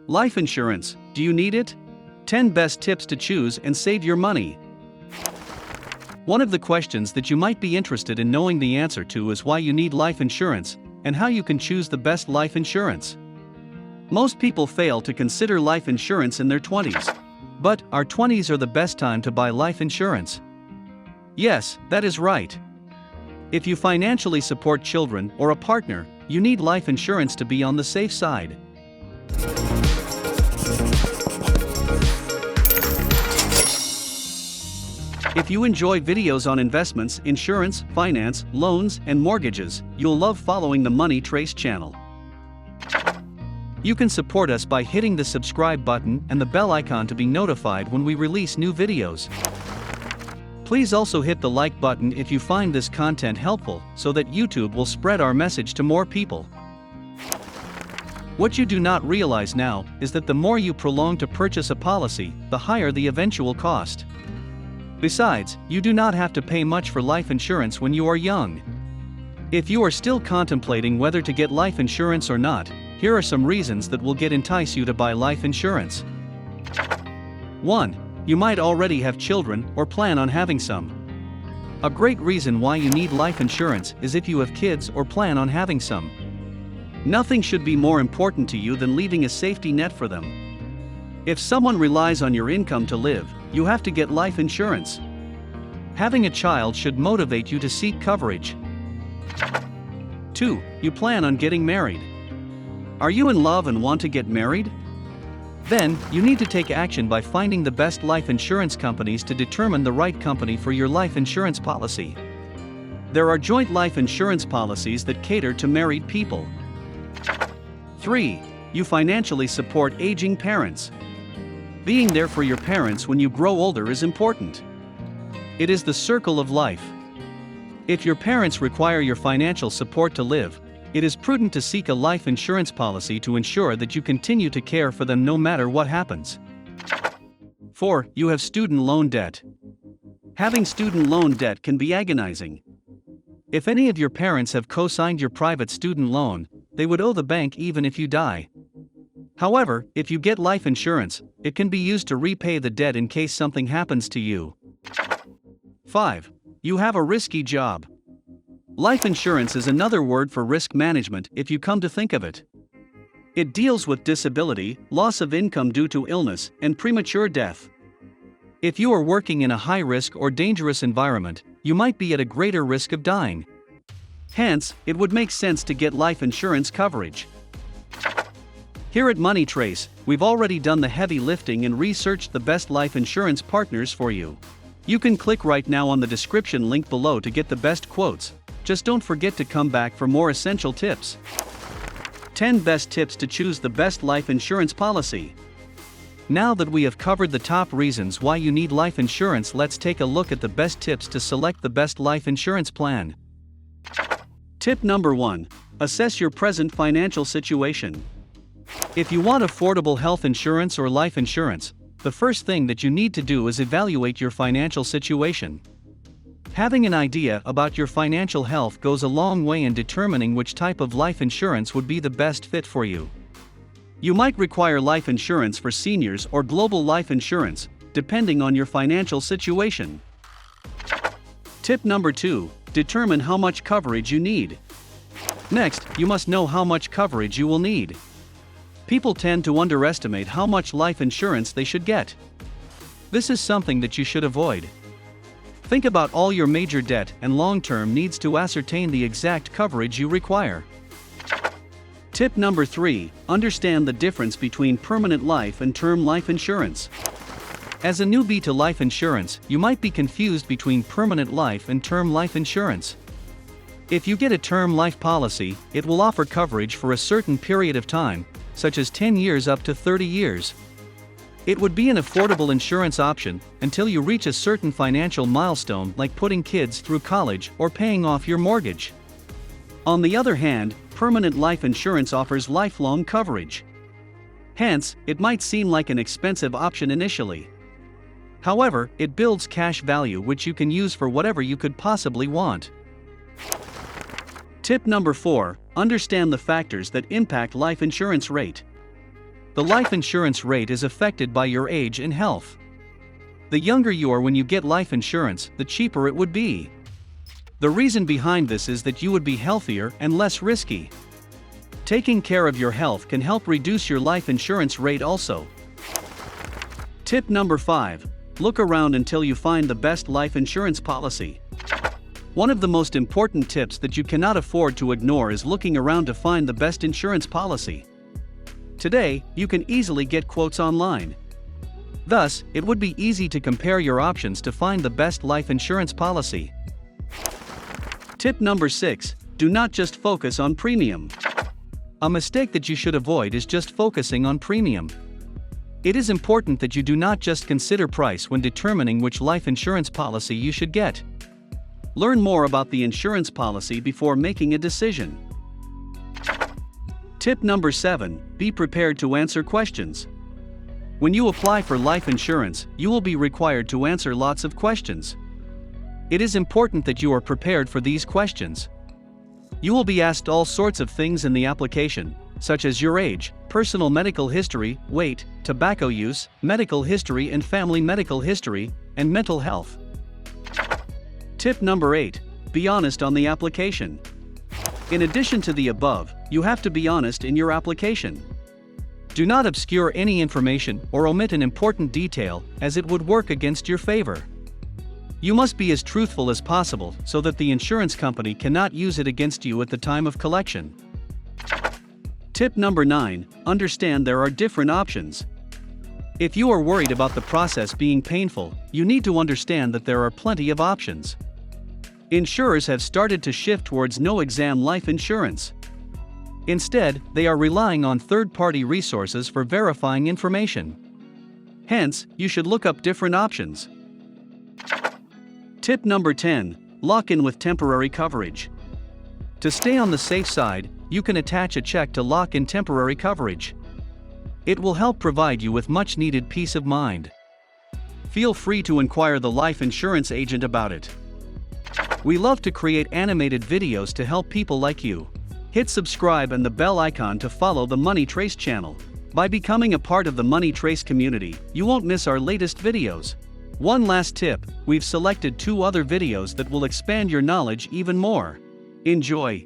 Life insurance, do you need it? 10 best tips to choose and save your money. One of the questions that you might be interested in knowing the answer to is why you need life insurance, and how you can choose the best life insurance. Most people fail to consider life insurance in their 20s. But, our 20s are the best time to buy life insurance. Yes, that is right. If you financially support children or a partner, you need life insurance to be on the safe side. If you enjoy videos on investments, insurance, finance, loans, and mortgages, you'll love following the Money Trace channel. You can support us by hitting the subscribe button and the bell icon to be notified when we release new videos. Please also hit the like button if you find this content helpful, so that YouTube will spread our message to more people. What you do not realize now is that the more you prolong to purchase a policy, the higher the eventual cost. Besides, you do not have to pay much for life insurance when you are young. If you are still contemplating whether to get life insurance or not, here are some reasons that will entice you to buy life insurance. 1. You might already have children or plan on having some. A great reason why you need life insurance is if you have kids or plan on having some. Nothing should be more important to you than leaving a safety net for them. If someone relies on your income to live, you have to get life insurance. Having a child should motivate you to seek coverage. 2. You plan on getting married. Are you in love and want to get married? Then, you need to take action by finding the best life insurance companies to determine the right company for your life insurance policy. There are joint life insurance policies that cater to married people. 3. You financially support aging parents. Being there for your parents when you grow older is important. It is the circle of life. If your parents require your financial support to live, it is prudent to seek a life insurance policy to ensure that you continue to care for them no matter what happens. 4. You have student loan debt. Having student loan debt can be agonizing. If any of your parents have co-signed your private student loan, they would owe the bank even if you die. However, if you get life insurance, it can be used to repay the debt in case something happens to you. 5. You have a risky job. Life insurance is another word for risk management if you come to think of it. It deals with disability, loss of income due to illness, and premature death. If you are working in a high-risk or dangerous environment, you might be at a greater risk of dying. Hence, it would make sense to get life insurance coverage. Here at Money Trace, we've already done the heavy lifting and researched the best life insurance partners for you. You can click right now on the description link below to get the best quotes. Just don't forget to come back for more essential tips. 10 best tips to choose the best life insurance policy. Now that we have covered the top reasons why you need life insurance, let's take a look at the best tips to select the best life insurance plan. Tip number 1. Assess your present financial situation. If you want affordable health insurance or life insurance, the first thing that you need to do is evaluate your financial situation. Having an idea about your financial health goes a long way in determining which type of life insurance would be the best fit for you. You might require life insurance for seniors or global life insurance, depending on your financial situation. Tip number 2. Determine how much coverage you need. Next, you must know how much coverage you will need. People tend to underestimate how much life insurance they should get. This is something that you should avoid. Think about all your major debt and long-term needs to ascertain the exact coverage you require. Tip number 3. Understand the difference between permanent life and term life insurance. As a newbie to life insurance, you might be confused between permanent life and term life insurance. If you get a term life policy, it will offer coverage for a certain period of time, such as 10 years up to 30 years. It would be an affordable insurance option until you reach a certain financial milestone, like putting kids through college or paying off your mortgage. On the other hand, permanent life insurance offers lifelong coverage. Hence, it might seem like an expensive option initially. However, it builds cash value which you can use for whatever you could possibly want. Tip number 4. Understand the factors that impact life insurance rate. The life insurance rate is affected by your age and health. The younger you are when you get life insurance, the cheaper it would be. The reason behind this is that you would be healthier and less risky. Taking care of your health can help reduce your life insurance rate also. Tip number 5. Look around until you find the best life insurance policy. One of the most important tips that you cannot afford to ignore is looking around to find the best insurance policy. Today, you can easily get quotes online. Thus, it would be easy to compare your options to find the best life insurance policy. Tip number 6. Do not just focus on premium. A mistake that you should avoid is just focusing on premium. It is important that you do not just consider price when determining which life insurance policy you should get. Learn more about the insurance policy before making a decision. Tip number 7. Be prepared to answer questions. When you apply for life insurance, you will be required to answer lots of questions. It is important that you are prepared for these questions. You will be asked all sorts of things in the application, such as your age, personal medical history, weight, tobacco use, medical history and family medical history, and mental health. Tip number 8. Be honest on the application. In addition to the above, you have to be honest in your application. Do not obscure any information or omit an important detail, as it would work against your favor. You must be as truthful as possible so that the insurance company cannot use it against you at the time of collection. Tip number 9. Understand there are different options. If you are worried about the process being painful, you need to understand that there are plenty of options. Insurers have started to shift towards no-exam life insurance. Instead, they are relying on third-party resources for verifying information. Hence, you should look up different options. Tip number 10. Lock in with temporary coverage. To stay on the safe side, you can attach a check to lock in temporary coverage. It will help provide you with much-needed peace of mind. Feel free to inquire the life insurance agent about it. We love to create animated videos to help people like you. Hit subscribe and the bell icon to follow the Money Trace channel. By becoming a part of the Money Trace community, you won't miss our latest videos. One last tip, we've selected 2 other videos that will expand your knowledge even more. Enjoy!